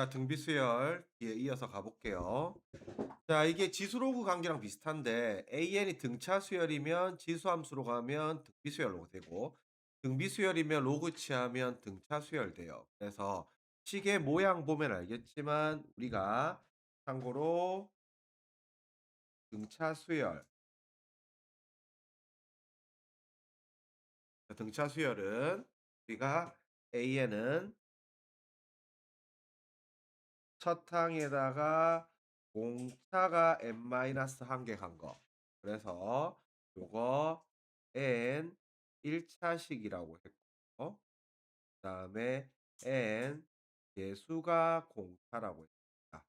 자, 등비수열 뒤에 이어서 가볼게요. 자, 이게 지수로그 관계랑 비슷한데 AN이 등차 수열이면 지수함수로 가면 등비수열로 되고 등비수열이면 로그 취하면 등차 수열돼요. 그래서 시계 모양 보면 알겠지만 우리가 참고로 등차 수열, 등차 수열은 우리가 AN은 첫 항에다가 공차가 n-1개 간 거. 그래서 요거 n 1차식이라고 했고 그다음에 n 개수가 공차라고 했습니다.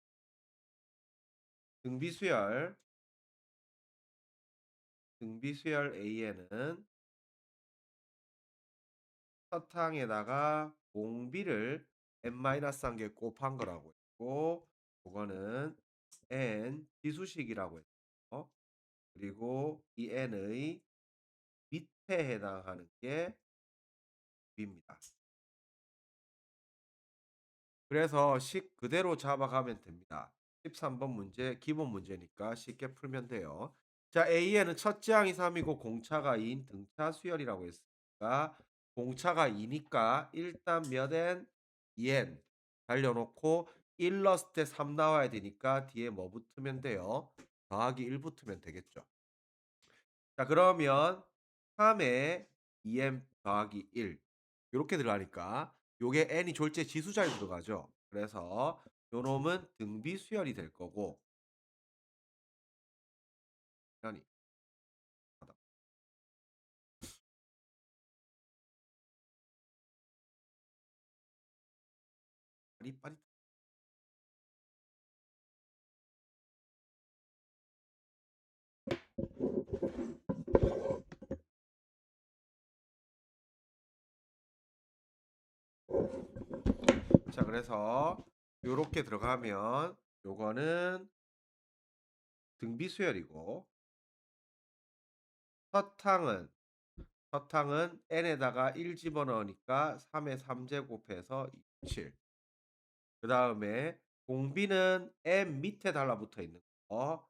등비수열 AN은 첫 항에다가 공비를 n-1개 곱한 거라고 했고 그거는 n 지수식이라고 했고 그리고 이 n의 밑에 해당하는 게 B입니다. 그래서 식 그대로 잡아가면 됩니다. 13번 문제 기본 문제니까 쉽게 풀면 돼요. 자, A에는 첫째 항이 3이고 공차가 2인 등차 수열이라고 했으니까 공차가 2니까 일단 몇 n? 2n 달려놓고 1 넣었을 때 3 나와야 되니까 뒤에 뭐 붙으면 돼요? 더하기 1 붙으면 되겠죠. 자, 그러면 3에 2m 더하기 1 요렇게 들어가니까 요게 n이 졸제 지수자에 들어가죠. 그래서 요놈은 등비 수열이 될 거고 아니 빠릿빠릿. 자, 그래서 요렇게 들어가면 요거는 등비 수열이고 서탕은 n에다가 1 집어넣으니까 3의 3제곱해서 27. 그 다음에 공비는 n 밑에 달라붙어 있는 거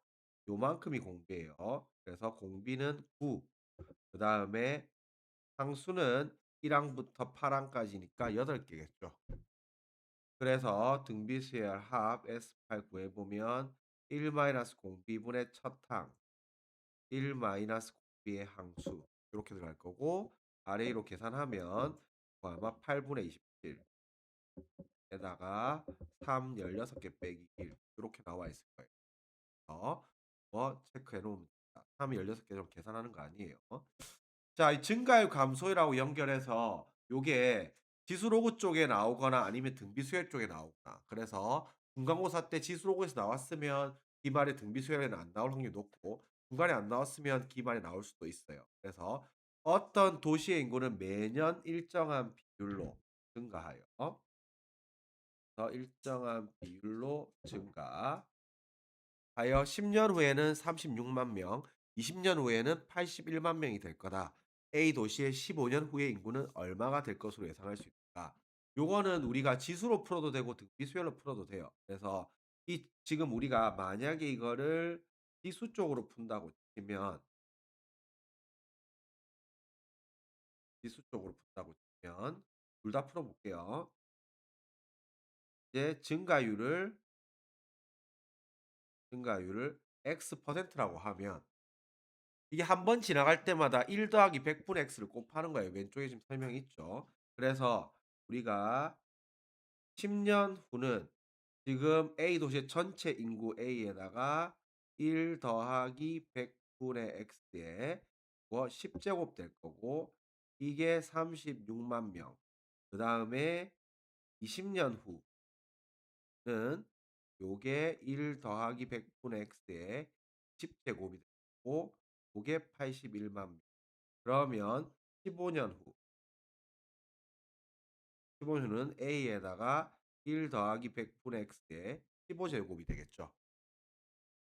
요만큼이 공비예요. 그래서 공비는 9. 그 다음에 상수는 1항부터 8항까지니까 8개겠죠. 그래서 등비수열 합 S8 구해보면 1-공비분의 첫항 1-공비의 항수 이렇게 들어갈 거고 아래로 계산하면 아마 8분의 27 에다가 3 16개 빼기 1 이렇게 나와 있을 거예요. 뭐 체크해 놓으면 됩니다. 3이 16개 좀 계산하는 거 아니에요. 자, 이 증가율 감소율하고 연결해서 요게 지수로그 쪽에 나오거나 아니면 등비수열 쪽에 나오거나 그래서 중간고사 때 지수로그에서 나왔으면 기말에 등비수열에는 안 나올 확률이 높고 중간에 안 나왔으면 기말에 나올 수도 있어요. 그래서 어떤 도시의 인구는 매년 일정한 비율로 증가하여 일정한 비율로 증가하여 10년 후에는 36만 명, 20년 후에는 81만 명이 될 거다. A 도시의 15년 후의 인구는 얼마가 될 것으로 예상할 수 있다. 요거는 우리가 지수로 풀어도 되고 등비수열로 풀어도 돼요. 그래서 이 지금 우리가 만약에 이거를 지수 쪽으로 푼다고 치면 둘 다 풀어볼게요. 이제 증가율을 x%라고 하면 이게 한 번 지나갈 때마다 1 더하기 100 분의 x를 곱하는 거예요. 왼쪽에 지금 설명이 있죠. 그래서 우리가 10년 후는 지금 A 도시의 전체 인구 A에다가 1 더하기 100 분의 x에 뭐 10제곱 될 거고 이게 36만 명. 그다음에 20년 후는 요게 1 더하기 100 분의 x에 10제곱이 되고 고게 81만 명. 그러면 15년 후 15년 후는 A에다가 1 더하기 100분의 X에 15제곱이 되겠죠.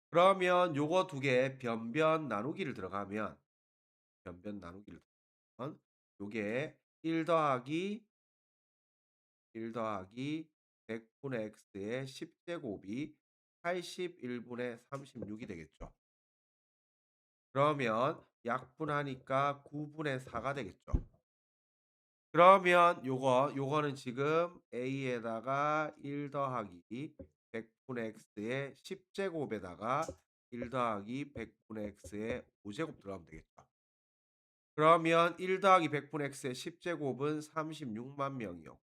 그러면 요거 두 개 변변 나누기를 들어가면 요게 1 더하기 100분의 x의 10제곱이 81분의 36이 되겠죠. 그러면 약분하니까 9분의 4가 되겠죠. 그러면 요거는 지금 a에다가 1 더하기 100분의 x의 10제곱에다가 1 더하기 100분의 x의 5제곱 들어가면 되겠죠. 그러면 1 더하기 100분의 x의 10제곱은 36만 명이요.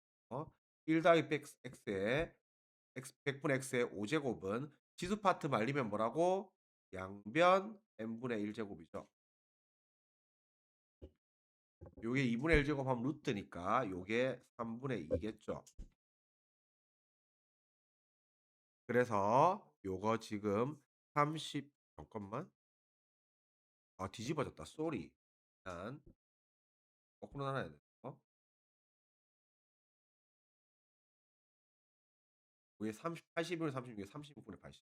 1 더하기 100x의 100분의 x의 5제곱은 지수 파트 말리면 뭐라고? 양변 n분의 1제곱이죠. 요게 2분의 1 제곱하면 루트니까 요게 3분의 2겠죠. 그래서 요거 지금 30 잠깐만. 뒤집어졌다. 쏘리. 일단 거꾸로 나눠야 돼. 요게 30 80분의 36에 36분의 80.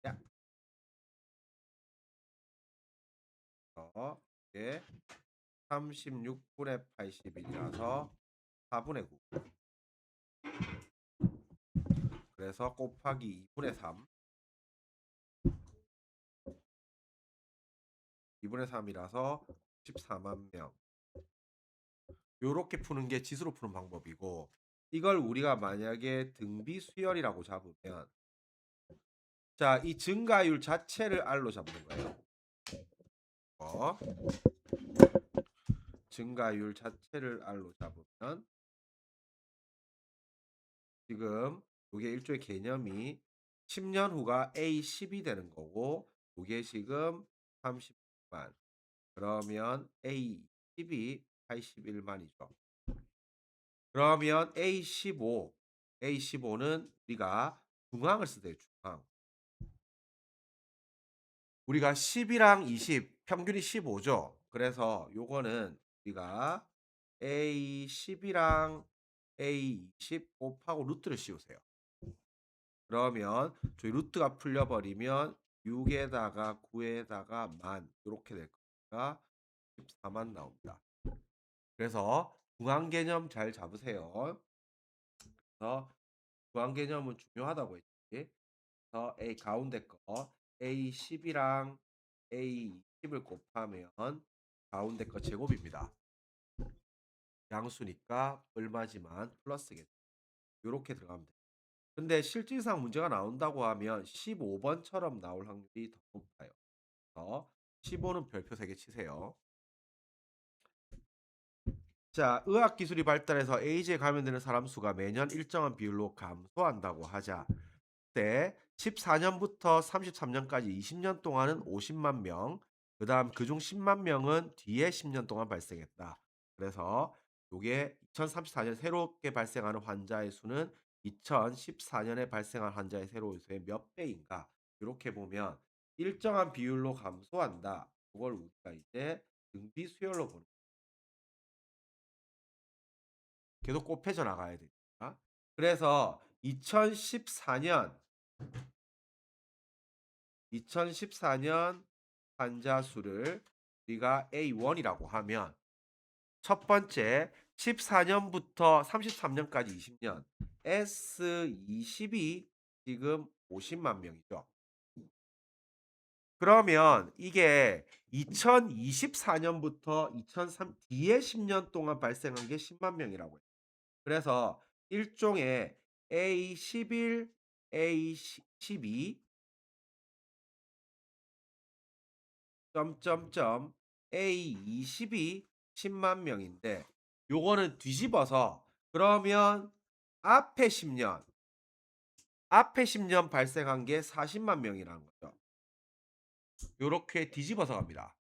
야. 이게 36분의 81이라서 4분의 9. 그래서 곱하기 2분의 3. 2분의 3이라서 14만 명. 요렇게 푸는 게 지수로 푸는 방법이고, 이걸 우리가 만약에 등비 수열이라고 잡으면, 자, 이 증가율 자체를 R로 잡는 거예요. 어? 증가율 자체를 R로 잡으면 지금 이게 일종의 개념이 10년 후가 A10이 되는 거고, 이게 지금 30만. 그러면 A10이 81만이죠. 그러면 A15는 우리가 중항을 쓰대요. 중항. 우리가 10이랑 20 평균이 15죠. 그래서 요거는 우리가 A10이랑 A20 곱하고 루트를 씌우세요. 그러면 저희 루트가 풀려버리면 6에다가 9에다가 만 이렇게 될 거니까 14만 나옵니다. 그래서 중앙 개념 잘 잡으세요. 그래서 중앙 개념은 중요하다고 했지. 그래서 A 가운데 거 A10이랑 A20을 곱하면 가운데 거 제곱입니다. 양수니까 얼마지만 플러스겠죠. 이렇게 들어가면 돼요. 근데 실질상 문제가 나온다고 하면 15번처럼 나올 확률이 더 높아요. 그래서 15는 별표 3개 치세요. 자, 의학기술이 발달해서 에이즈에 감염되는 사람 수가 매년 일정한 비율로 감소한다고 하자. 때 14년부터 33년까지 20년 동안은 50만 명, 그다음 그중 10만 명은 뒤에 10년 동안 발생했다. 그래서 요게 2034년 새롭게 발생하는 환자의 수는 2014년에 발생한 환자의 새로운 수의 몇 배인가? 이렇게 보면 일정한 비율로 감소한다. 그걸 우리가 이제 등비 수열로 보는 계속 곱해져 나가야 되니까. 그래서 2014년 환자 수를 우리가 A1이라고 하면 첫 번째 14년부터 33년까지 20년 S20이 지금 50만 명이죠. 그러면 이게 2024년부터 2003 뒤에 10년 동안 발생한 게 10만 명이라고 해요. 그래서 일종의 A11, A12 점점점 A22 10만 명인데 요거는 뒤집어서 그러면 앞에 10년 앞에 10년 발생한 게 40만 명이라는 거죠. 요렇게 뒤집어서 갑니다.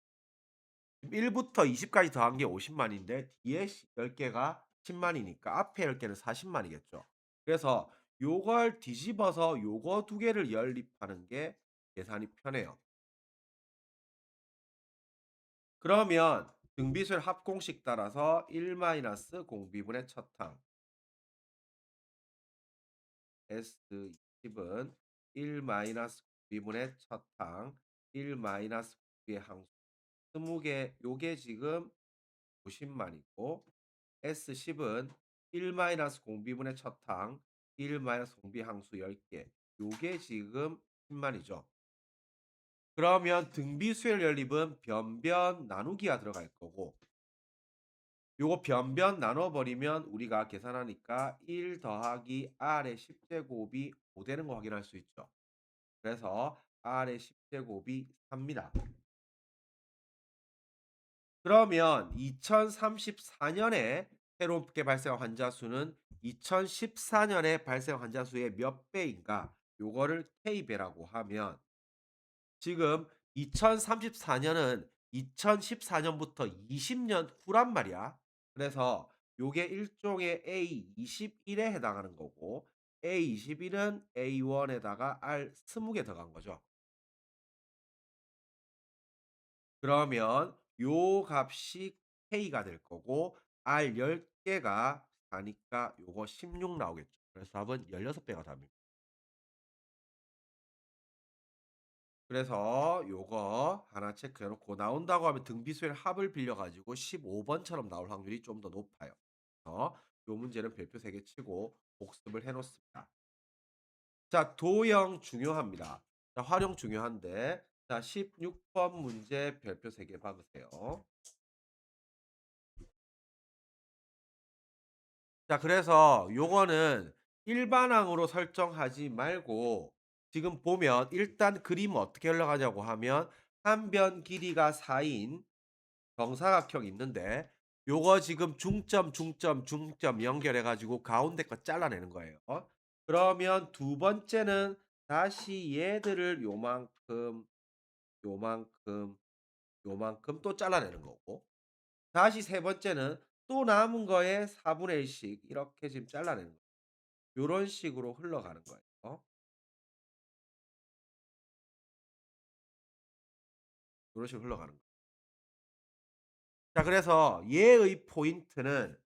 1부터 20까지 더한 게 50만인데 뒤에 10개가 10만이니까 앞에 10개는 40만이겠죠. 그래서 요걸 뒤집어서 요거 두 개를 연립하는 게 계산이 편해요. 그러면 등비술 합공식 따라서 1 공비분의 첫 항 S20은 1 공비분의 첫 항 1 공비의 항수 20개 요게 지금 50만이고 S10은 1 마이너스 공비분의 첫 항, 1 마이너스 공비 항수 10개. 요게 지금 10만 이죠. 그러면 등비수열 연립은 변변 나누기가 들어갈 거고 요거 변변 나눠 버리면 우리가 계산하니까 1 더하기 R의 10 제곱이 5 되는 거 확인할 수 있죠. 그래서 R의 10 제곱이 4 입니다. 그러면 2034 년에 새롭게 발생한 환자 수는 2014 년에 발생한 환자 수의 몇 배인가 요거를 K배라고 하면 지금 2034 년은 2014 년부터 20년 후란 말이야. 그래서 요게 일종의 A21에 해당하는 거고 A21은 A1에다가 R 20개 더간 거죠. 그러면 요 값이 K가 될 거고 R 10개가 4니까 요거 16 나오겠죠. 그래서 답은 16배가 답입니다. 그래서 요거 하나 체크해 놓고 나온다고 하면 등비수의 합을 빌려 가지고 15번처럼 나올 확률이 좀 더 높아요. 그래서 요 문제는 별표 3개 치고 복습을 해 놓습니다. 자, 도형 중요합니다. 자, 활용 중요한데 자, 16번 문제 별표 3개 박으세요. 자, 그래서 요거는 일반항으로 설정하지 말고 지금 보면 일단 그림 어떻게 흘러가냐고 하면 한 변 길이가 4인 정사각형이 있는데 요거 지금 중점, 중점, 중점 연결해 가지고 가운데 거 잘라내는 거예요. 그러면 두 번째는 다시 얘들을 요만큼, 요만큼, 요만큼 또 잘라내는 거고 다시 세 번째는 또 남은 거에 4분의 1씩 이렇게 지금 잘라내는 거예요. 요런 식으로 흘러가는 거예요. 요런 식으로 흘러가는 거예요. 자, 그래서 얘의 포인트는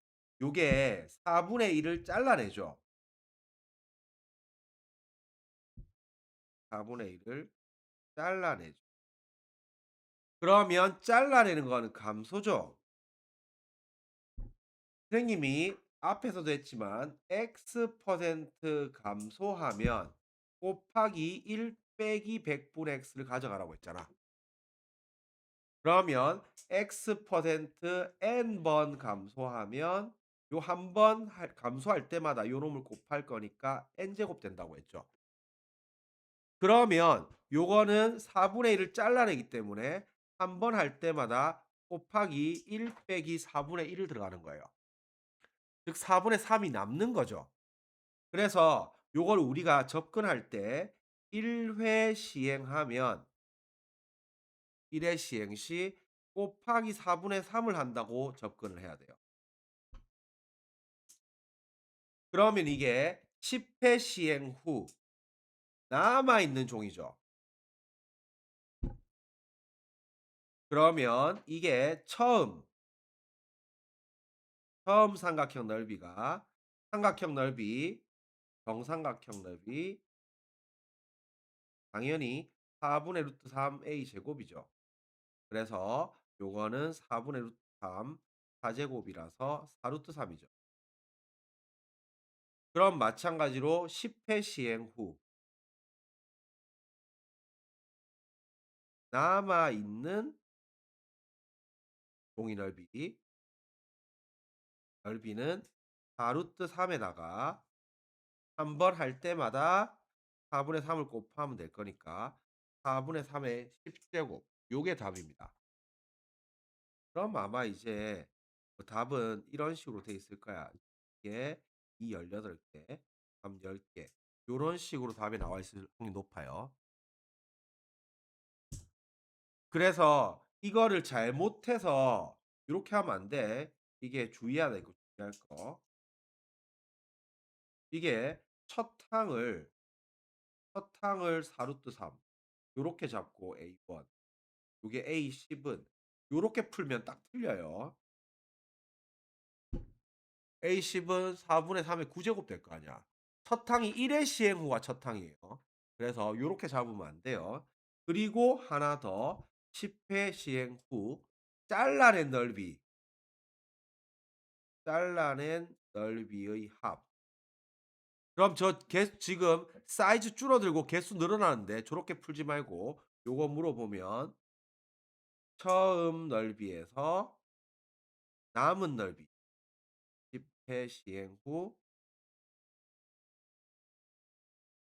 요게 4분의 1을 잘라내죠. 4분의 1을 잘라내죠. 그러면 잘라내는 거는 감소죠. 선생님이 앞에서도 했지만 x% 감소하면 곱하기 1 빼기 100분의 x를 가져가라고 했잖아. 그러면 x% n번 감소하면 요 한 번 감소할 때마다 요 놈을 곱할 거니까 n제곱 된다고 했죠. 그러면 요거는 4분의 1을 잘라내기 때문에 한 번 할 때마다 곱하기 1 빼기 4분의 1을 들어가는 거예요. 즉 4분의 3이 남는 거죠. 그래서 요걸 우리가 접근할 때 1회 시행하면 1회 시행 시 곱하기 4분의 3을 한다고 접근을 해야 돼요. 그러면 이게 10회 시행 후 남아 있는 종이죠. 그러면 이게 처음 삼각형 넓이가 삼각형 넓이, 정삼각형 넓이 당연히 4분의 루트 3a 제곱이죠. 그래서 요거는 4분의 루트 3 4제곱이라서 4 루트 3이죠. 그럼 마찬가지로 10회 시행 후 남아 있는 종이 넓이는 4 루트 3에다가 한 번 할 때마다 4분의 3을 곱하면 될 거니까 4분의 3의 10제곱 요게 답입니다. 그럼 아마 이제 답은 이런 식으로 돼 있을 거야. 이게 이 18개, 답 10개 요런 식으로 답이 나와 있을 확률이 높아요. 그래서 이거를 잘못해서 요렇게 하면 안 돼. 이게 주의해야 될 거 주의할 거. 이게 첫 항을 4 루트 3 요렇게 잡고 A1 요게 A10은 요렇게 풀면 딱 틀려요. A10은 4분의 3의 9제곱 될 거 아니야. 첫 항이 1회 시행 후가 첫 항이에요. 그래서 요렇게 잡으면 안 돼요. 그리고 하나 더 10회 시행 후 잘라낸 넓이 잘라낸 넓이의 합. 그럼 저 개 지금 사이즈 줄어들고 개수 늘어나는데 저렇게 풀지 말고 요거 물어보면 처음 넓이에서 남은 넓이 10회 시행 후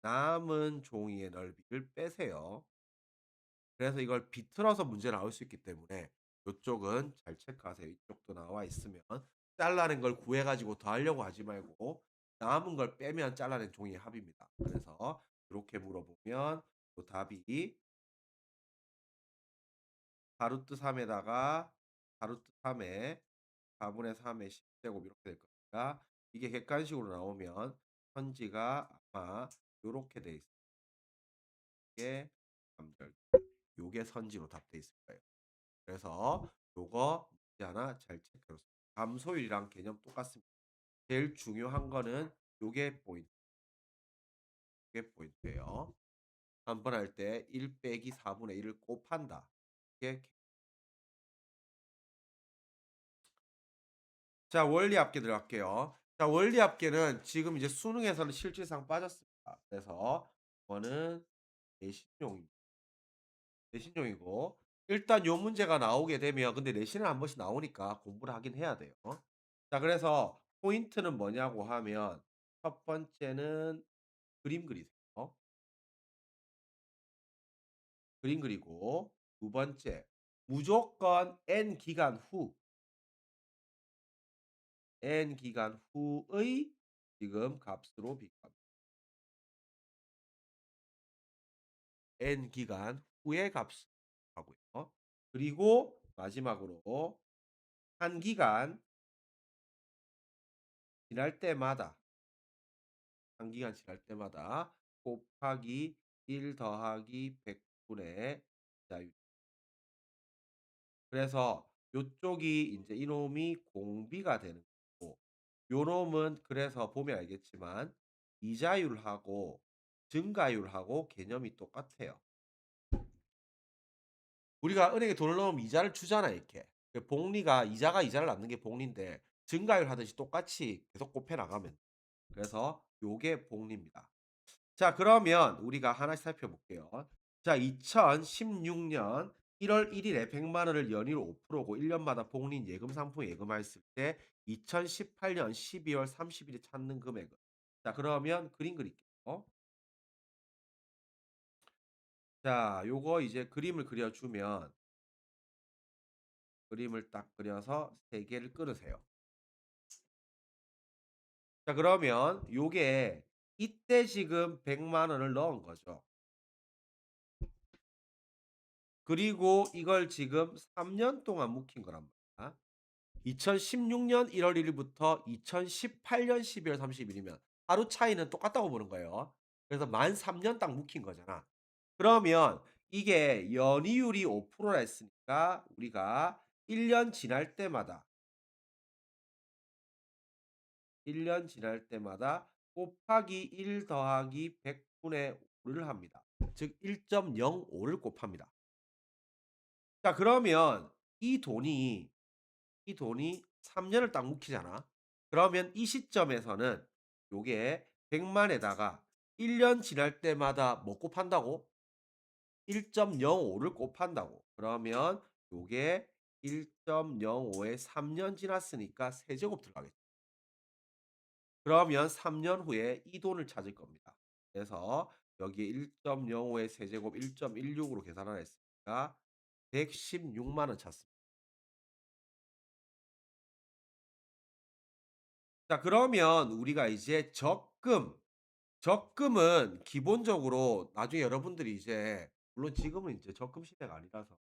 남은 종이의 넓이를 빼세요. 그래서 이걸 비틀어서 문제 나올 수 있기 때문에 요쪽은 잘 체크하세요. 이쪽도 나와 있으면 잘라낸 걸 구해 가지고 더하려고 하지 말고 남은 걸 빼면 잘라낸 종이의 합입니다. 그래서 요렇게 물어보면 요 답이 4루트 3 에다가 4루트 3에 4분의 3의 10제곱 이렇게 될 겁니다. 이게 객관식으로 나오면 선지가 아마 요렇게 돼 있을 게 잠절 요게 선지로 답돼 있을 거예요. 그래서 요거 문제 하나 잘 체크해 놓습니다. 감소율이랑 개념 똑같습니다. 제일 중요한 거는 요게 포인트 요게 포인트예요. 한 번 할 때 1 빼기 4분의 1을 곱한다. 이게 자 원리 합계 들어갈게요. 자 원리 합계는 지금 이제 수능에서는 실질상 빠졌습니다. 그래서 이거는 내신용입니다. 내신용이고 일단 요 문제가 나오게 되면 근데 내신은 한 번씩 나오니까 공부를 하긴 해야 돼요. 자 그래서 포인트는 뭐냐고 하면 첫 번째는 그림 그리세요. 그림 그리고 두 번째 무조건 n 기간 후 n 기간 후의 지금 값으로 비교합니다. n 기간 후의 값을 하고요. 그리고 마지막으로 한 기간 지날 때마다 한 기간 지날 때마다 곱하기 1 더하기 100 분의 자유. 그래서 요쪽이 인제 이놈이 공비가 되는 거고 요놈은 그래서 보면 알겠지만 이자율하고 증가율하고 개념이 똑같아요. 우리가 은행에 돈을 넣으면 이자를 주잖아 이렇게. 그 복리가 이자가 이자를 낳는 게 복리인데 증가율 하듯이 똑같이 계속 곱해 나가면 그래서 요게 복리입니다. 자 그러면 우리가 하나씩 살펴볼게요. 자 2016년 1월 1 일에 1 0 0 원을 연이율 5%고 1 년마다 복리 예금 상품 예금화했을 때 2018년 12월 30 일에 찾는 금액은 자 그러면 그림 그릴게요. 자 요거 이제 그림을 그려 주면 그림을 딱 그려서 3 개를 끊으세요. 자 그러면 요게 이때 지금 1 0 0 원을 넣은 거죠. 그리고 이걸 지금 3년 동안 묵힌 거란 말이야. 2016년 1월 1 일부터 2018년 12월 30 일이면 하루 차이는 똑같다고 보는 거예요. 그래서 만 3년 딱 묵힌 거잖아. 그러면 이게 연이율이 5%라 했으니까 우리가 1년 지날 때마다 1년 지날 때마다 곱하기 1 더하기 100 분의 5를 합니다. 즉 1.05를 곱합니다. 자 그러면 이 돈이 이 돈이 3 년을 딱 묵히잖아. 그러면 이 시점에서는 요게 1 0 0 에다가 1년 지날 때마다 뭐 곱한다고? 1.05를 곱한다고. 그러면 요게 1.05에 3년 지났으니까 세제곱 들어가겠죠. 그러면 3년 후에 이 돈을 찾을 겁니다. 그래서 여기에 1.05의 세제곱 1.16으로 계산을 했으니까 116만원 찾습니다. 자 그러면 우리가 이제 적금은 기본적으로 나중에 여러분들이 이제 물론 지금은 이제 적금 시대가 아니라서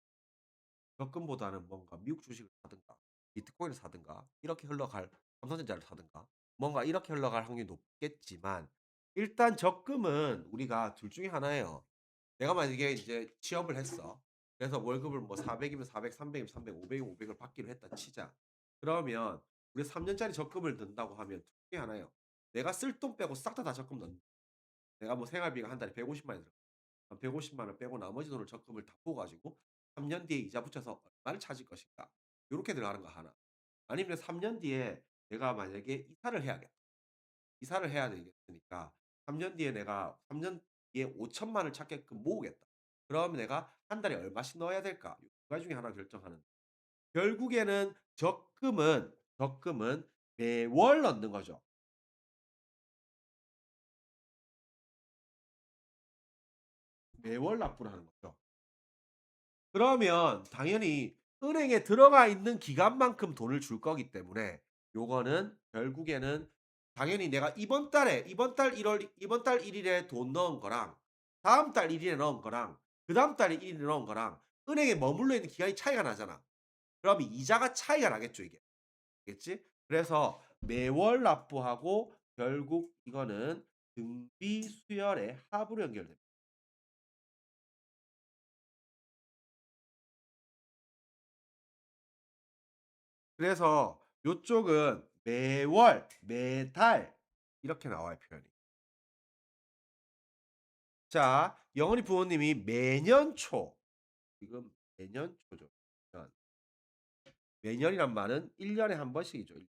적금보다는 뭔가 미국 주식을 사든가 비트코인을 사든가 이렇게 흘러갈 삼성전자를 사든가 뭔가 이렇게 흘러갈 확률이 높겠지만 일단 적금은 우리가 둘 중에 하나예요. 내가 만약에 이제 취업을 했어. 그래서 월급을 뭐 400 이면 400, 300 이면 300, 500 이면 500을 받기로 했다 치자. 그러면 우리 3 년짜리 적금을 든다고 하면 둘 중에 하나예요. 내가 쓸 돈 빼고 싹 다 적금 넣는 내가 뭐 생활비가 한 달에 150만 원이 들어. 한 150만 원 빼고 나머지 돈을 적금을 다 부어 가지고 3년 뒤에 이자 붙여서 얼마를 찾을 것인가. 요렇게 들어가는 거 하나. 아니면 3년 뒤에 내가 만약에 이사를 해야겠다. 이사를 해야 되겠으니까 3년 뒤에 내가 3년 뒤에 5천만 을 찾게끔 모으겠다. 그러면 내가 한 달에 얼마씩 넣어야 될까? 이 두 가지 중에 하나 결정하는 결국에는 적금은 매월 넣는 거죠. 매월 납부를 하는 거죠. 그러면 당연히 은행에 들어가 있는 기간만큼 돈을 줄 거기 때문에 요거는 결국에는 당연히 내가 이번 달 1월 이번 달 1 일에 돈 넣은 거랑 다음 달 1 일에 넣은 거랑 그다음 달 1 일에 넣은 거랑 은행에 머물러 있는 기간이 차이가 나잖아. 그럼 이자가 차이가 나겠죠 이게. 알겠지? 그래서 매월 납부하고 결국 이거는 등비 수열의 합으로 연결됩니다. 그래서 요쪽은 매월, 매달 이렇게 나와요, 표현이. 자, 영원히 부모님이 매년 초, 지금 매년 초죠. 년. 매년이란 말은 1 년에 한 번씩이죠. 1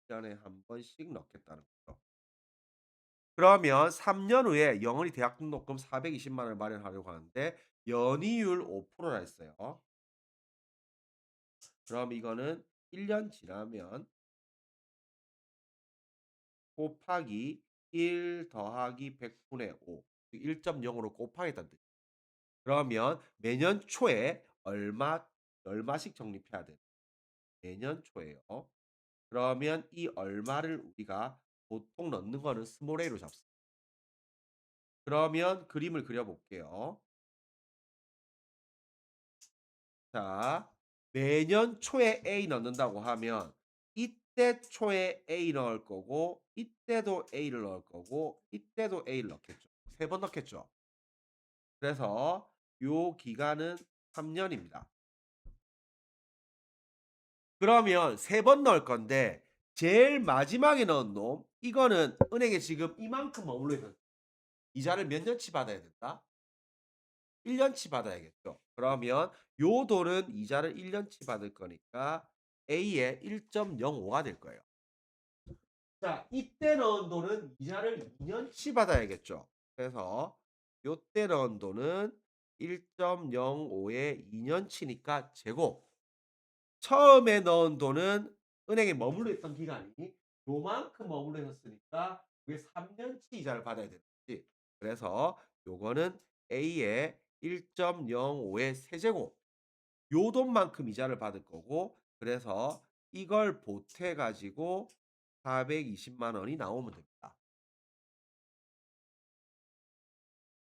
년에 한 번씩 넣겠다는 거죠. 그러면 3년 후에 영원히 대학 등록금 420만 원을 마련하려고 하는데 연이율 5%라 했어요. 그럼 이거는 1년 지나면 곱하기 1 더하기 100분의 5 1.0으로 곱하겠다는 뜻이에요. 그러면 매년 초에 얼마씩 적립해야 돼요? 매년 초에요. 그러면 이 얼마를 우리가 보통 넣는 거는 스몰 a로 잡습니다. 그러면 그림을 그려 볼게요. 자, 매년 초에 A 넣는다고 하면 이때 초에 A 넣을 거고 이때도 A를 넣을 거고 이때도 A를 넣겠죠. 3번 넣겠죠. 그래서 요 기간은 3 년입니다. 그러면 3번 넣을 건데 제일 마지막에 넣은 놈 이거는 은행에 지금 이만큼 머물러 있는 이자를 몇 년치 받아야 된다? 1 년치 받아야겠죠. 그러면 요 돈은 이자를 1 년치 받을 거니까 A의 1.05가 될 거예요. 자, 이때 넣은 돈은 이자를 2 년치 받아야겠죠. 그래서 요때 넣은 돈은 1.05의 2 년치니까 제곱. 처음에 넣은 돈은 은행에 머물러 있던 기간이 요만큼 머물러 있었으니까 그게 3 년치 이자를 받아야 되는 거지. 그래서 요거는 A의 1.05의 세제곱 요 돈만큼 이자를 받을 거고 그래서 이걸 보태 가지고 420만 원이 나오면 됩니다.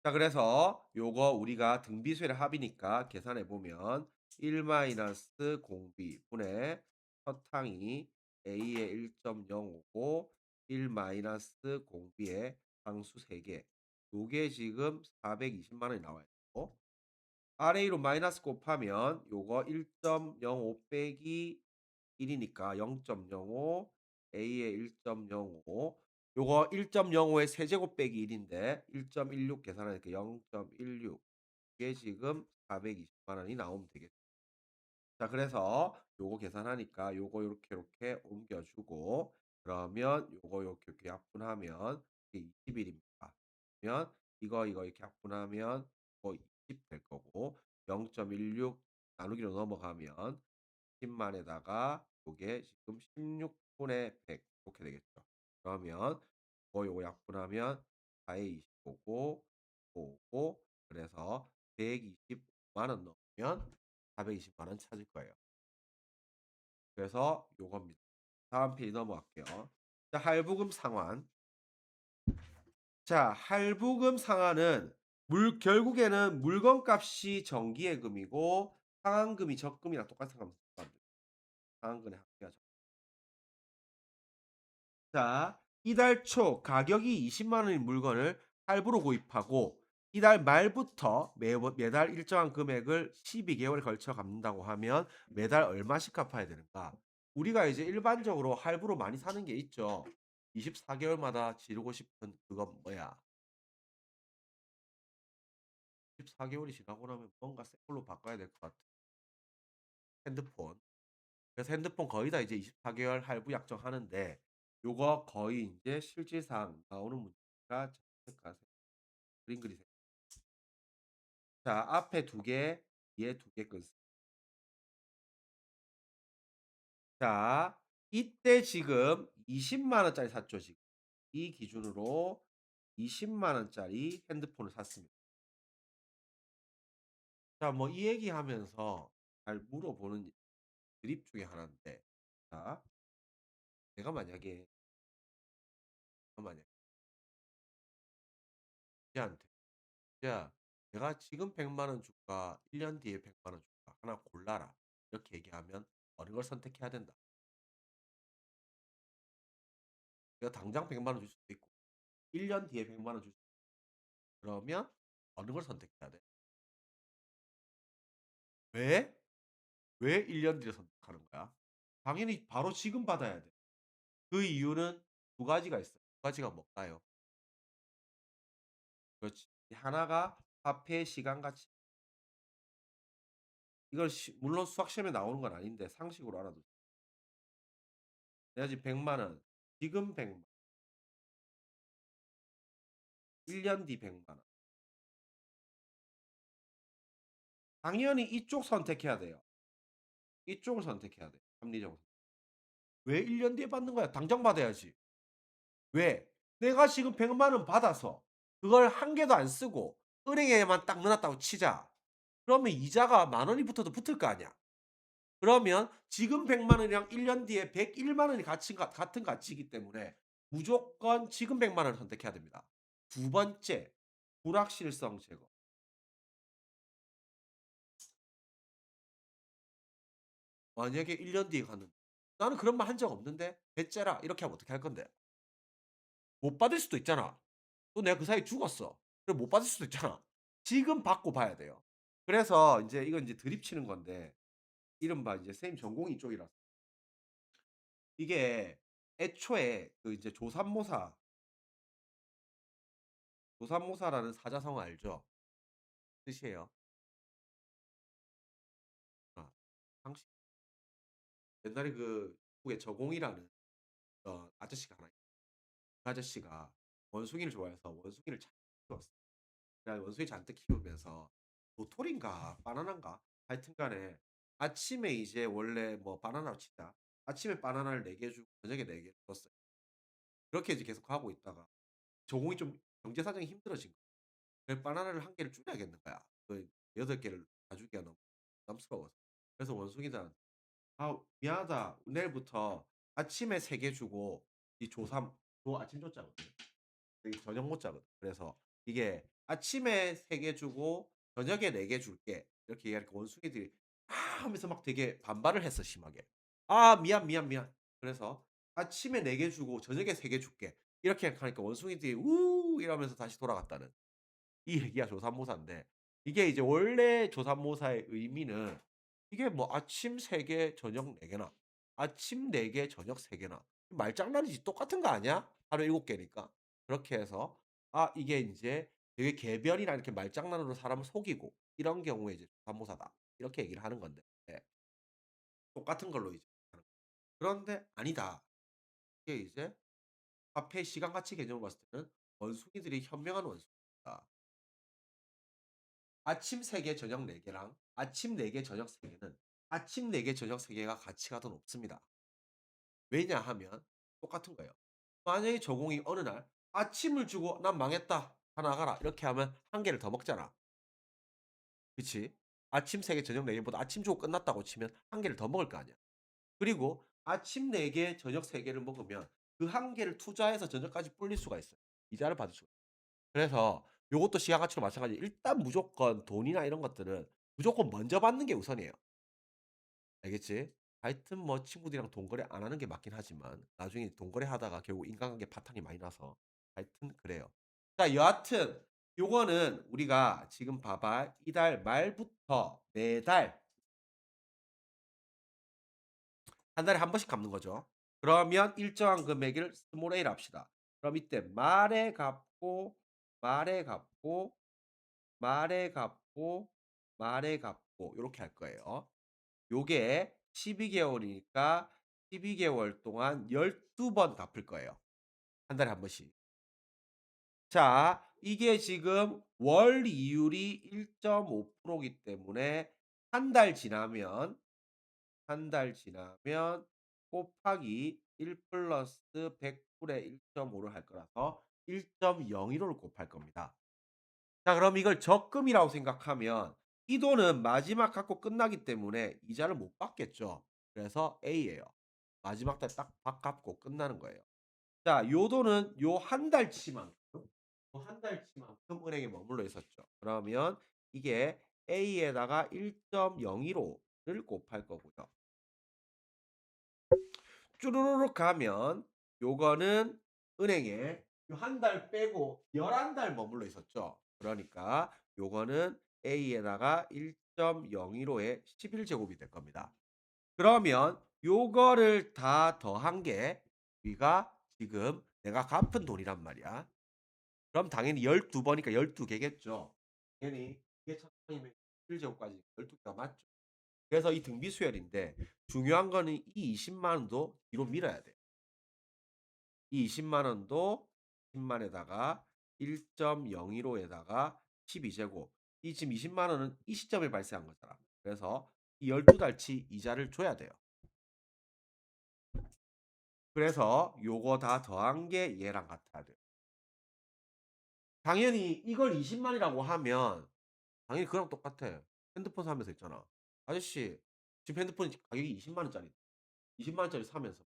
자 그래서 요거 우리가 등비수열의 합이니까 계산해 보면 1 마이너스 공비 분의 서탕이 A의 1.05고 1 마이너스 공비의 상수 3 개. 요게 지금 420만 원이 나와요. RA로 마이너스 곱하면 요거 1.05 빼기 1이니까 0.05 A의 1.05 요거 1.05의 세제곱 빼기 1인데 1.16 계산하니까 0.16 이게 지금 420만 원이 나오면 되겠죠. 자 그래서 요거 계산하니까 요거 요렇게 옮겨 주고 그러면 요거 요렇게 약분하면 이게 20 일입니다. 그러면 이거 이렇게 약분하면 이거 20 될 거고 0.16 나누기로 넘어가면 10만에다가 요게 지금 16분의 100 이렇게 되겠죠. 그러면 요거 약분하면 4의 25고 오고 그래서 125만 원 넣으면 420만 원 찾을 거예요. 그래서 요겁니다. 다음 페이지 넘어갈게요. 자, 할부금 상환. 자, 할부금 상환은 결국에는 물건값이 정기예금이고 상환금이 적금이랑 똑같은 겁니다. 상환금의 합계가 자, 이달 초 가격이 20만 원인 물건을 할부로 구입하고 이달 말부터 매달 일정한 금액을 12개월에 걸쳐 갚는다고 하면 매달 얼마씩 갚아야 되는가? 우리가 이제 일반적으로 할부로 많이 사는 게 있죠. 24개월마다 지르고 싶은 그건 뭐야? 24개월이 지나고 나면 뭔가 새 걸로 바꿔야 될 것 같아. 핸드폰. 그래서 핸드폰 거의 다 이제 24 개월 할부 약정하는데 요거 거의 인제 실질상 나오는 문제가 잠깐 그림 그리세요. 자 앞에 2 개, 뒤에 2개 끊습니다. 자 이때 지금 200,000 원짜리 샀죠 지금. 이 기준으로 200,000 원짜리 핸드폰을 샀습니다. 자 뭐 이 얘기하면서 잘 물어보는 드립 중에 하나인데 자 내가 만약에 내가 만약에 얘한테 "야 내가 지금 100만 원 줄까? 1년 뒤에 100만 원 줄까? 하나 골라라." 이렇게 얘기하면 어느 걸 선택해야 된다. 내가 당장 100만 원 줄 수도 있고 1년 뒤에 100만 원 줄 수 그러면 어느 걸 선택해야 돼? 왜? 왜 1년 뒤에 선택하는 거야? 당연히 바로 지금 받아야 돼. 그 이유는 두 가지가 있어요. 두 가지가 뭘까요? 그렇지. 하나가 화폐의 시간 가치. 이걸 물론 수학 시험에 나오는 건 아닌데 상식으로 알아두세요. 내가 지금 100만 원, 지금 100만 1년 뒤 100만 원. 당연히 이쪽 선택해야 돼요. 이쪽을 선택해야 돼요, 합리적으로. 왜 1년 뒤에 받는 거야? 당장 받아야지. 왜? 내가 지금 100만 원 받아서 그걸 한 개도 안 쓰고 은행에만 딱 넣어 놨다고 치자. 그러면 이자가 만 원이 붙어도 붙을 거 아니야. 그러면 지금 100만 원이랑 1년 뒤에 101만 원이 가치가 같은 가치이기 때문에 무조건 지금 100만 원을 선택해야 됩니다. 두 번째, 불확실성 제거. 만약에 1년 뒤에 갔는데 "나는 그런 말 한 적 없는데." "배째라." 이렇게 하면 어떻게 할 건데? 못 받을 수도 있잖아. 또 내가 그 사이에 죽었어. 그럼 못 받을 수도 있잖아. 지금 받고 봐야 돼요. 그래서 인제 이건 인제 드립 치는 건데 이른바 이제 선생님 전공이 이쪽이라서 이게 애초에 그 이제 조삼모사라는 사자성어 알죠? 뜻이에요. 아 상식 옛날에 그 미국의 저공이라는 아저씨가 하나 그 아저씨가 원숭이를 좋아해서 원숭이를 잘 키웠어. 그래 원숭이 잔뜩 키우면서 도토리인가 바나나인가 하여튼 간에 아침에 이제 원래 뭐 바나나로 치자. 아침에 바나나를 4개 주고 저녁에 4개 줬어요. 그렇게 이제 계속 하고 있다가 조공이 좀 경제 사정이 힘들어진 거야. 그래서 바나나를 한 개를 줄여야겠는 거야. 그 8 개를 다 주기가 너무 부담스러워서. 그래서 원숭이들한테 "아 미안하다. 내일부터 아침에 3개 주고 이 조삼" 아침 조자거든요. 되게 저녁 모자거든. 그래서 이게 "아침에 3개 주고 저녁에 4개 줄게." 이렇게 얘기하니까 원숭이들이 "아." 하면서 막 되게 반발을 했어 심하게. "아 미안, 미안, 미안." 그래서 "아침에 4개 주고 저녁에 3개 줄게." 이렇게 하니까 원숭이들이 "우." 이러면서 다시 돌아갔다는 이 얘기가 조삼모사인데 이게 이제 원래 조삼모사의 의미는 이게 뭐 아침 3개 저녁 4 개나 아침 4개 저녁 3 개나 말장난이지 똑같은 거 아니야? 하루 7 개니까. 그렇게 해서 이게 인제 되게 개별이나 이렇게 말장난으로 사람을 속이고 이런 경우에 이제 조삼모사다. 이렇게 얘기를 하는 건데 예 똑같은 걸로 이제 하는 그런데 아니다. 이게 이제 화폐의 시간 가치 개념으로 봤을 때는 원숭이들이 현명한 원숭이다. 아침 3개 저녁 4 개랑 아침 4개 저녁 3 개는 아침 4개 저녁 3 개가 가치가 더 높습니다. 왜냐하면 똑같은 거예요. 만약에 저공이 어느 날 아침을 주고 "난 망했다. 다 나가라." 이렇게 하면 한 개를 더 먹잖아. 그치? 아침 3개 저녁 4 개보다 아침 주고 끝났다고 치면 한 개를 더 먹을 거 아니야. 그리고 아침 4개 저녁 3 개를 먹으면 그 한 개를 투자해서 저녁까지 불릴 수가 있어요. 이자를 받을 수가 그래서 요것도 시간 가치로 마찬가지로 일단 무조건 돈이나 이런 것들은 무조건 먼저 받는 게 우선이에요. 알겠지? 하여튼 뭐 친구들이랑 돈 거래 안 하는 게 맞긴 하지만 나중에 돈 거래하다가 결국 인간관계 파탄이 많이 나서 하여튼 그래요. 자 여하튼 요거는 우리가 지금 봐봐. 이달 말부터 매달 한 달에 한 번씩 갚는 거죠. 그러면 일정한 금액을 스몰 A로 합시다. 그럼 이때 말에 갚고, 말에 갚고, 말에 갚고, 말에 갚고 요렇게 할 거예요. 요게 12 개월이니까 12 개월 동안 12번 갚을 거예요. 한 달에 한 번씩. 자, 이게 지금 월 이율이 1.5% 이기 때문에 한 달 지나면 한 달 지나면 곱하기 1 플러스 100 분의 1.5를 할 거라서 1.015를 곱할 겁니다. 자, 그럼 이걸 적금이라고 생각하면 이 돈은 마지막 갚고 끝나기 때문에 이자를 못 받겠죠. 그래서 A예요. 마지막 달 딱 갚고 끝나는 거예요. 자, 요 돈은 요 한 달치만큼 요 한 달치만큼 은행에 머물러 있었죠. 그러면 이게 A에다가 1.015를 곱할 거고요. 쭈루루룩 가면 요거는 은행에 요 한 달 빼고 11달 머물러 있었죠. 그러니까 요거는 A에다가 1.015의 11 제곱이 될 겁니다. 그러면 요거를 다 더한 게 우리가 지금 내가 갚은 돈이란 말이야. 그럼 당연히 12 번이니까 12 개겠죠. 당연히 이게 1000원이면 11 제곱까지 12 개가 맞죠. 그래서 이 등비 수열인데 중요한 거는 이 20만 원도 뒤로 밀어야 돼요. 이 20만 원도 10만 에다가 1.015에다가 12 제곱. 이 지금 20만 원은 이 시점에 발생한 거잖아. 그래서 이 12달치 이자를 줘야 돼요. 그래서 요거 다 더한 게 얘랑 같아야 돼요. 당연히 이걸 20만이라고 하면 당연히 그거랑 똑같아. 핸드폰 사면서 있잖아. 아저씨, 지금 핸드폰이 가격이 20만 원짜리. 20만 원짜리 사면서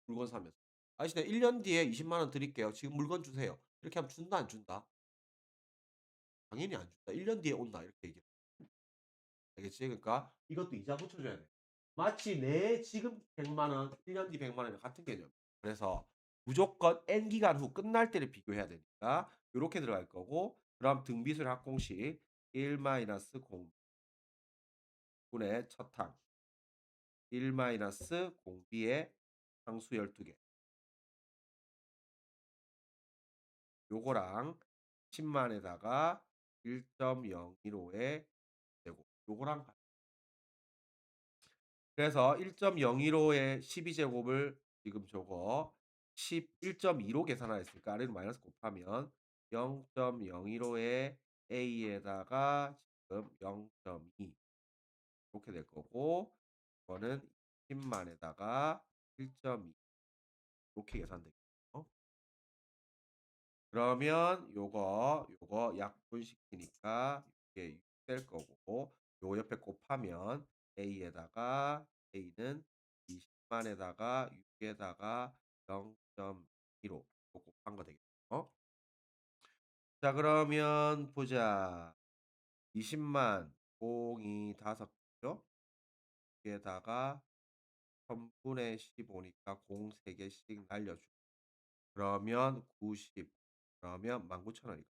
물건 사면서. 아저씨, 내가 1년 뒤에 20만 원 드릴게요. 지금 물건 주세요. 이렇게 하면 준다 안 준다? 당연히 안 준다. 1년 뒤에 온다. 이렇게 얘기해. 알겠지? 그러니까 이것도 이자 붙여줘야 돼. 마치 내 지금 100만 원, 1년 뒤 100만 원이랑 같은 개념. 그래서 무조건 N 기간 후 끝날 때를 비교해야 되니까 요렇게 들어갈 거고 그럼 등비술 합공식 1 마이너스 0 분의 첫 항, 1 마이너스 공비의 상수 12개. 요거랑 10만에다가 1.015의 제곱. 요거랑 그래서 1.015의 12제곱을 지금 저거 11.25 계산하였으니까 아래로 마이너스 곱하면 0.015의 A에다가 지금 0.2 이렇게 될 거고 이거는 10만에다가 1.2 이렇게 계산되겠죠. 그러면 요거 약분시키니까 이게 6 될 거고 요거 옆에 곱하면 A에다가 A는 20만에다가 6에다가 0.15 요 곱한 거 되겠죠. 자, 그러면 보자. 20만 공이 5 개죠. 여기에다가 1000분의 15니까 공 3개씩 날려주고 그러면 90 그러면 19,000원이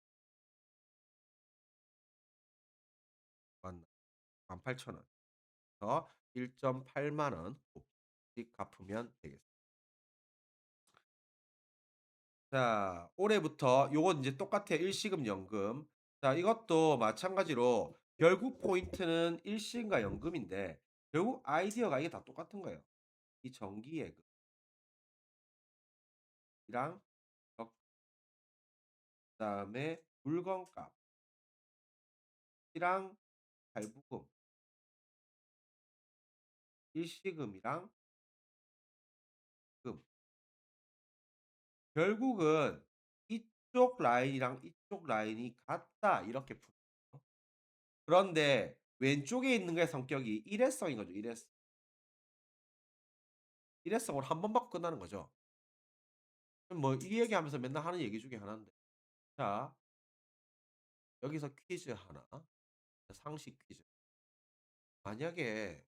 맞나? 18,000원. 그래서 1.8만 원 씩 갚으면 되겠습니다. 자, 올해부터 요건 이제 똑같아요. 일시금 연금. 자, 이것도 마찬가지로 결국 포인트는 일시금과 연금인데 결국 아이디어가 이게 다 똑같은 거예요. 이 정기예금이랑 그다음에 물건값이랑 할부금, 일시금이랑 금. 결국은 이쪽 라인이랑 이쪽 라인이 같다 이렇게 풀어요. 그런데 왼쪽에 있는 거의 성격이 일회성인 거죠. 일회성으로 한 번 받고 끝나는 거죠. 뭐 이 얘기하면서 맨날 하는 얘기 중에 하나인데. 자, 여기서 퀴즈 하나. 상식 퀴즈. 만약에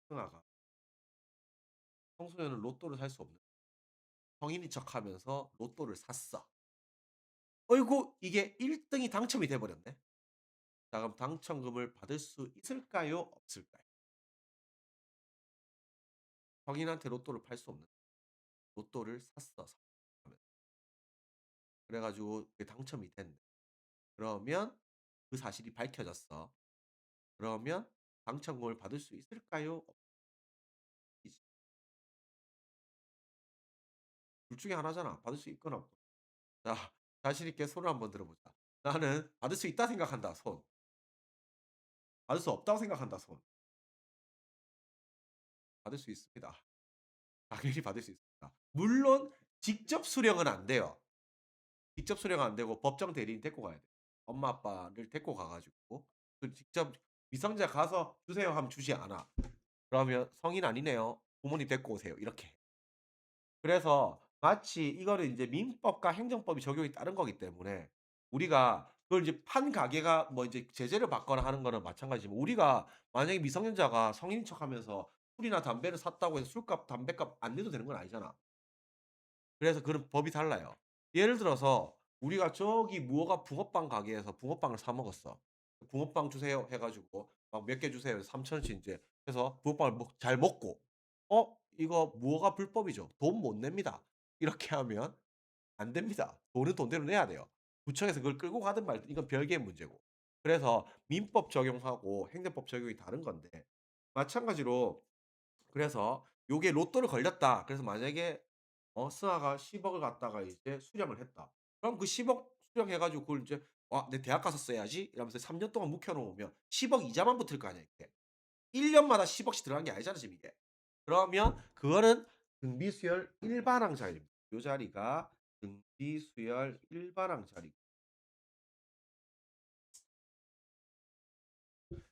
승아가 평소에는 로또를 살 수 없는 성인인 척하면서 로또를 샀어. 어이구 이게 1 등이 당첨이 돼 버렸네. 자, 그럼 당첨금을 받을 수 있을까요? 없을까요? 성인한테 로또를 팔 수 없는 로또를 샀어. 그래 가지고 그게 당첨이 됐네. 그러면 그 사실이 밝혀졌어. 그러면 당첨금을 받을 수 있을까요? 없 둘 중에 하나잖아. 받을 수 있거나 없거나. 자, 자신 있게 손을 한번 들어 보자. 나는 받을 수 있다 생각한다. 손. 받을 수 없다고 생각한다. 손. 받을 수 있습니다. 당연히 받을 수 있습니다. 물론 직접 수령은 안 돼요. 직접 수령 안 되고 법정 대리인 데리고 가야 돼요. 엄마 아빠를 데리고 가 가지고 직접 "미성년자 가서 주세요." 하면 주지 않아. 그러면 "성인 아니네요. 부모님 데리고 오세요." 이렇게 해. 그래서 마치 이거는 인제 민법과 행정법이 적용이 다른 거기 때문에 우리가 그걸 이제 판 가게가 뭐 이제 제재를 받거나 하는 거는 마찬가지지만 우리가 만약에 미성년자가 성인인 척하면서 술이나 담배를 샀다고 해서 술값 담배값 안 내도 되는 건 아니잖아. 그래서 그런 법이 달라요. 예를 들어서 우리가 저기 무허가 붕어빵 가게에서 붕어빵을 사 먹었어. "붕어빵 주세요." 해 가지고 막 "몇 개 주세요." 해서 3,000 원씩 인제 해서 붕어빵을 잘 먹고 이거 무허가 불법이죠. 돈 못 냅니다. 이렇게 하면 안 됩니다. 돈은 돈대로 내야 돼요. 구청에서 그걸 끌고 가든 말든 이건 별개의 문제고. 그래서 민법 적용하고 행정법 적용이 다른 건데 마찬가지로 그래서 요게 로또를 걸렸다. 그래서 만약에 승아가 10 억을 갖다가 이제 수령을 했다. 그럼 그 10억 수령해 가지고 그걸 인제 '아 내 대학 가서 써야지.' 이러면서 3년 동안 묵혀 놓으면 10억 이자만 붙을 거 아니야 이게. 1 년마다 10 억씩 들어가는 게 아니잖아 지금 이게. 그러면 그거는 등비수열 일반항 자리입니다. 요 자리가 등비수열 일반항 자리.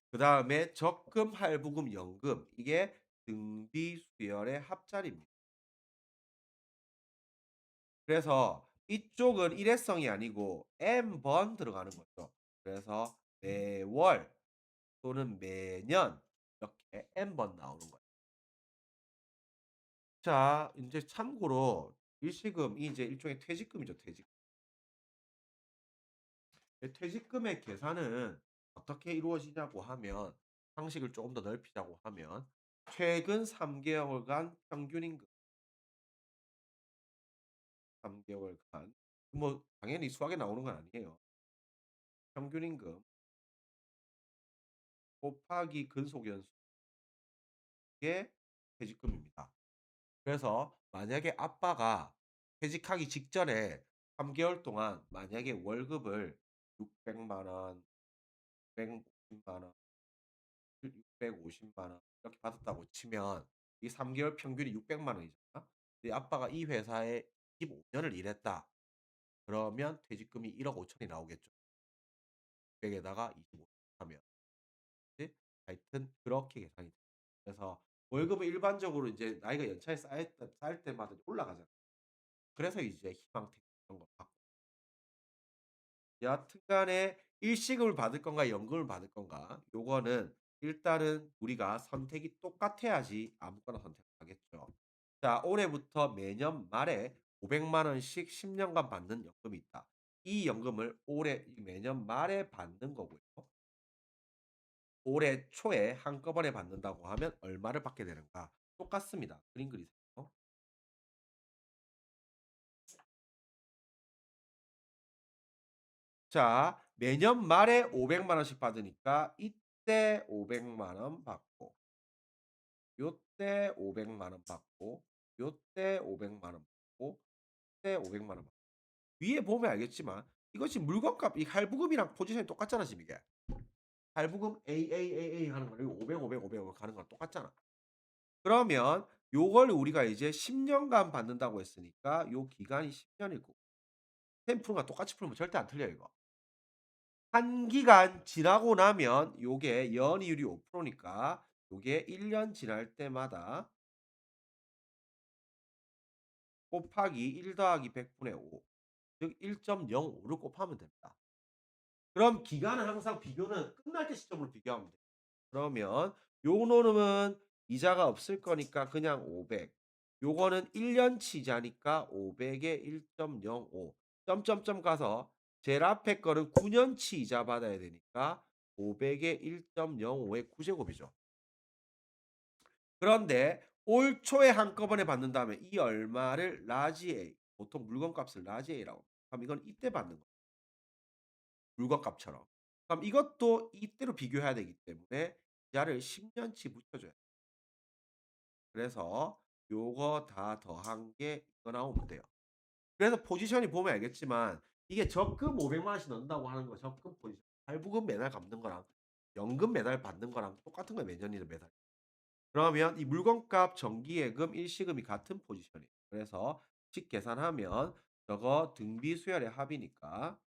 그다음에 적금, 할부금, 연금 이게 등비수열의 합자리입니다. 그래서 이쪽은 일회성이 아니고 N번 들어가는 거죠. 그래서 매월 또는 매년 이렇게 N번 나오는 거예요. 자 인제 참고로 일시금이 이제 일종의 퇴직금이죠, 퇴직금. 퇴직금의 계산은 어떻게 이루어지냐고 하면 상식을 쪼금 더 넓히자고 하면 최근 3 개월간 평균 임금 3 개월간 뭐 당연히 수학에 나오는 건 아니에요. 평균 임금 곱하기 근속연수 게 퇴직금입니다. 그래서 만약에 아빠가 퇴직하기 직전에 3 개월 동안 만약에 월급을 600만 원, 650만 원, 650만 원 이렇게 받았다고 치면 이 3 개월 평균이 600만 원이잖아. 근데 아빠가 이 회사에 25 년을 일했다. 그러면 퇴직금이 1억 5천이 나오겠죠. 600 에다가 25 하면. 그지? 하여튼 그렇게 계산이 돼요. 그래서 월급은 일반적으로 이제 나이가 연차에 쌓일 때마다 올라가잖아. 그래서 이제 희망퇴직 이런 거 받고 여하튼간에 일시금을 받을 건가 연금을 받을 건가 요거는 일단은 우리가 선택이 똑같아야지 아무거나 선택하겠죠. 자 올해부터 매년 말에 500만 원씩 10 년간 받는 연금이 있다. 이 연금을 올해 매년 말에 받는 거고요. 올해 초에 한꺼번에 받는다고 하면 얼마를 받게 되는가? 똑같습니다. 그림 그리세요. 자 매년 말에 500만 원씩 받으니까 이때 500만 원 받고 요때 500만 원 받고 요때 500만 원 받고 요때 500만 원 받고 위에 보면 알겠지만 이것이 물건값 이 할부금이랑 포지션이 똑같잖아 지금 이게. 할부금 AAAA 하는 거랑 500, 500, 500 가는 거랑 똑같잖아. 그러면 요걸 우리가 이제 10 년간 받는다고 했으니까 요 기간이 10 년일 거고 템프로가 똑같이 풀면 절대 안 틀려요 이거. 한 기간 지나고 나면 요게 연이율이 5% 니까 요게 1년 지날 때마다 곱하기 1 더하기 100 분의 5 즉 1.05를 곱하면 됩니다. 그럼 기간은 항상 비교는 끝날 때 시점으로 비교하면 돼요. 그러면 요 놈은 이자가 없을 거니까 그냥 500 요거는 1 년치 이자니까 500에 1.05 점점점 가서 제일 앞에 거는 9 년치 이자 받아야 되니까 500에 1.05의 9 제곱이죠. 그런데 올 초에 한꺼번에 받는다면 이 얼마를 라지 A 보통 물건값을 라지 A라고 그럼 이건 이때 받는 거예요. 물건값처럼. 그럼 이것도 이때로 비교해야 되기 때문에 이자를 10 년치 붙여 줘야 돼. 그래서 요거 다 더한 게 이거 나오면 돼요. 그래서 포지션이 보면 알겠지만 이게 적금 500만 원씩 넣는다고 하는 거 적금 포지션. 할부금 매달 갚는 거랑 연금 매달 받는 거랑 똑같은 거예요 매년이든 매달. 그러면 이 물건값, 정기예금, 일시금이 같은 포지션이에요. 그래서 식 계산하면 저거 등비 수열의 합이니까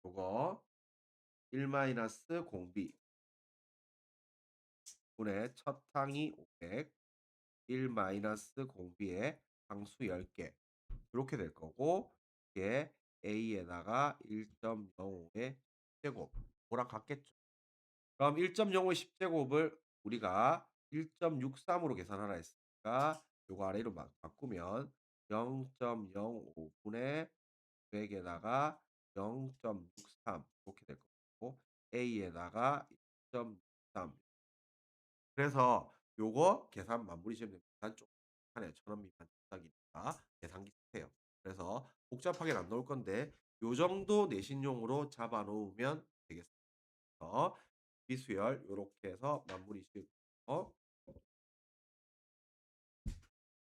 요거 1 마이너스 공비 분의 첫 항이 500 1 마이너스 공비의 항수 10개 요렇게 될 거고 이게 A에다가 1.05의 제곱 그거랑 같겠죠. 그럼 1.05의 10제곱을 우리가 1.63 으로 계산하라 했으니까 요거 아래로 막 바꾸면 0.05 분의 100 에다가 0.63 이렇게 될 거고 A에다가 1.63 그래서 요거 계산 마무리 지으면 됩니다. 계산 좀 하네요. 1,000원 미만 비싸기니까 계산기 쓰세요. 그래서 복잡하게는 안 나올 건데 요 정도 내신용으로 잡아 놓으면 되겠습니다. 비수열 요렇게 해서 마무리 지을